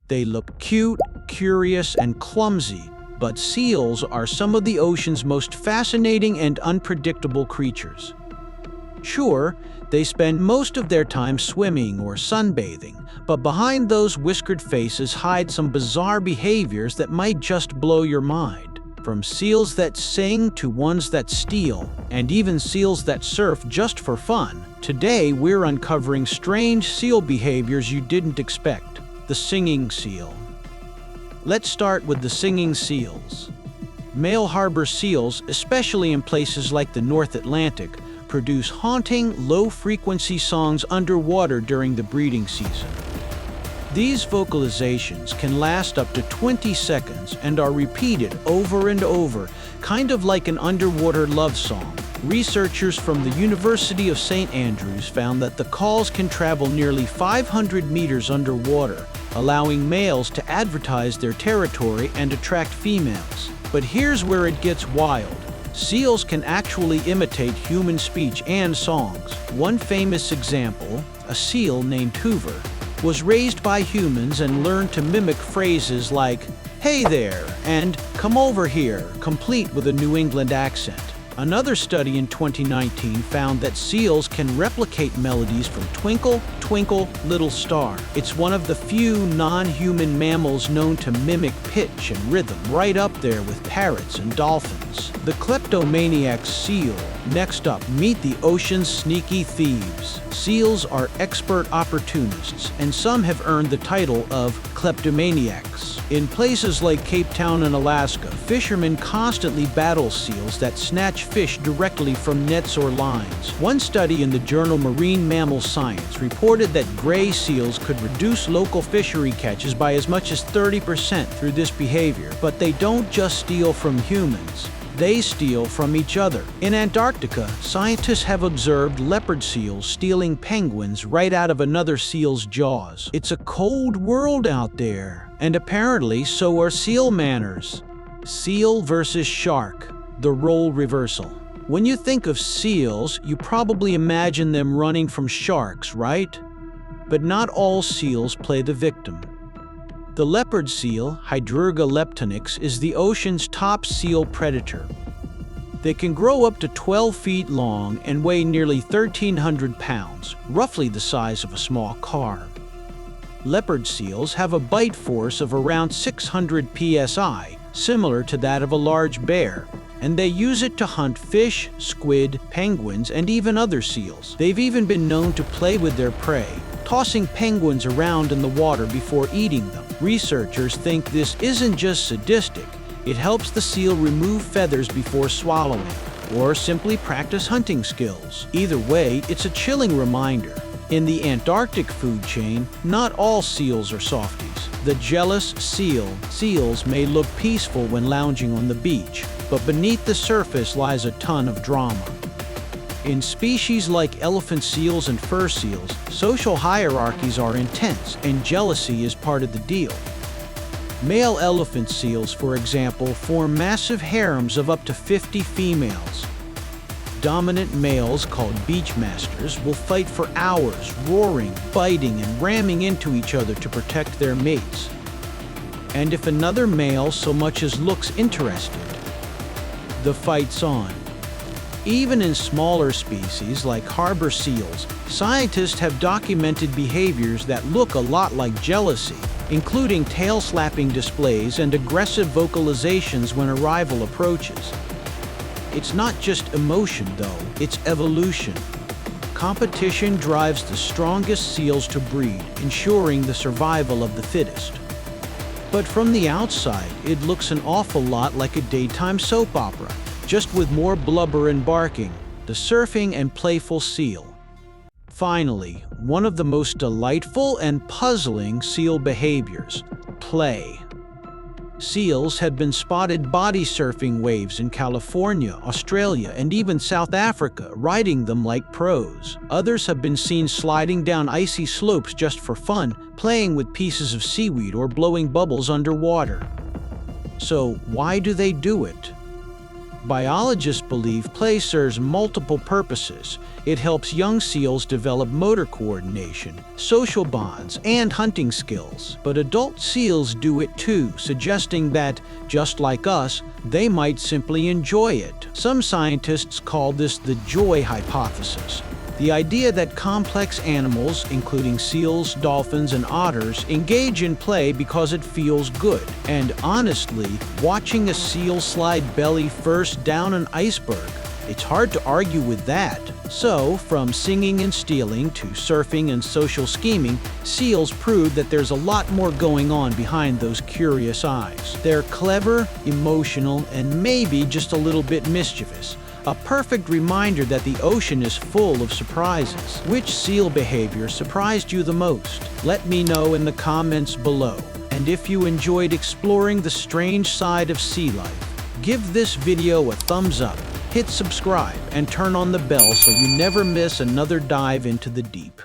They look cute, curious, and clumsy, but seals are some of the ocean's most fascinating and unpredictable creatures. Sure, they spend most of their time swimming or sunbathing, but behind those whiskered faces hide some bizarre behaviors that might just blow your mind. From seals that sing to ones that steal, and even seals that surf just for fun, today we're uncovering strange seal behaviors you didn't expect. The singing seal. Let's start with the singing seals. Male harbor seals, especially in places like the North Atlantic, produce haunting, low-frequency songs underwater during the breeding season. These vocalizations can last up to 20 seconds and are repeated over and over, kind of like an underwater love song. Researchers from the University of St. Andrews found that the calls can travel nearly 500 meters underwater, allowing males to advertise their territory and attract females. But here's where it gets wild. Seals can actually imitate human speech and songs. One famous example, a seal named Hoover, was raised by humans and learned to mimic phrases like, "Hey there," and "Come over here," complete with a New England accent. Another study in 2019 found that seals can replicate melodies from Twinkle, Twinkle, Little Star. It's one of the few non-human mammals known to mimic pitch and rhythm, right up there with parrots and dolphins. The Kleptomaniac seal. Next up, meet the ocean's sneaky thieves. Seals are expert opportunists, and some have earned the title of Kleptomaniacs. In places like Cape Town and Alaska, fishermen constantly battle seals that snatch fish directly from nets or lines. One study in the journal Marine Mammal Science reported that gray seals could reduce local fishery catches by as much as 30% through this behavior. But they don't just steal from humans. They steal from each other. In Antarctica, scientists have observed leopard seals stealing penguins right out of another seal's jaws. It's a cold world out there, and apparently so are seal manners. Seal versus shark, the role reversal. When you think of seals, you probably imagine them running from sharks, right? But not all seals play the victim. The leopard seal, Hydrurga leptonix, is the ocean's top seal predator. They can grow up to 12 feet long and weigh nearly 1,300 pounds, roughly the size of a small car. Leopard seals have a bite force of around 600 psi, similar to that of a large bear, and they use it to hunt fish, squid, penguins, and even other seals. They've even been known to play with their prey, tossing penguins around in the water before eating them. Researchers think this isn't just sadistic, it helps the seal remove feathers before swallowing, or simply practice hunting skills. Either way, it's a chilling reminder. In the Antarctic food chain, not all seals are softies. The jealous seal. Seals may look peaceful when lounging on the beach, but beneath the surface lies a ton of drama. In species like elephant seals and fur seals, social hierarchies are intense, and jealousy is part of the deal. Male elephant seals, for example, form massive harems of up to 50 females. Dominant males, called beachmasters, will fight for hours, roaring, biting, and ramming into each other to protect their mates. And if another male so much as looks interested, the fight's on. Even in smaller species like harbor seals, scientists have documented behaviors that look a lot like jealousy, including tail-slapping displays and aggressive vocalizations when a rival approaches. It's not just emotion, though, it's evolution. Competition drives the strongest seals to breed, ensuring the survival of the fittest. But from the outside, it looks an awful lot like a daytime soap opera, just with more blubber and barking. The surfing and playful seal. Finally, one of the most delightful and puzzling seal behaviors: play. Seals have been spotted body surfing waves in California, Australia, and even South Africa, riding them like pros. Others have been seen sliding down icy slopes just for fun, playing with pieces of seaweed or blowing bubbles underwater. So, why do they do it? Biologists believe play serves multiple purposes. It helps young seals develop motor coordination, social bonds, and hunting skills. But adult seals do it too, suggesting that, just like us, they might simply enjoy it. Some scientists call this the joy hypothesis. The idea that complex animals, including seals, dolphins, and otters, engage in play because it feels good. And honestly, watching a seal slide belly first down an iceberg, it's hard to argue with that. So, from singing and stealing to surfing and social scheming, seals prove that there's a lot more going on behind those curious eyes. They're clever, emotional, and maybe just a little bit mischievous. A perfect reminder that the ocean is full of surprises. Which seal behavior surprised you the most? Let me know in the comments below. And if you enjoyed exploring the strange side of sea life, give this video a thumbs up, hit subscribe, and turn on the bell so you never miss another dive into the deep.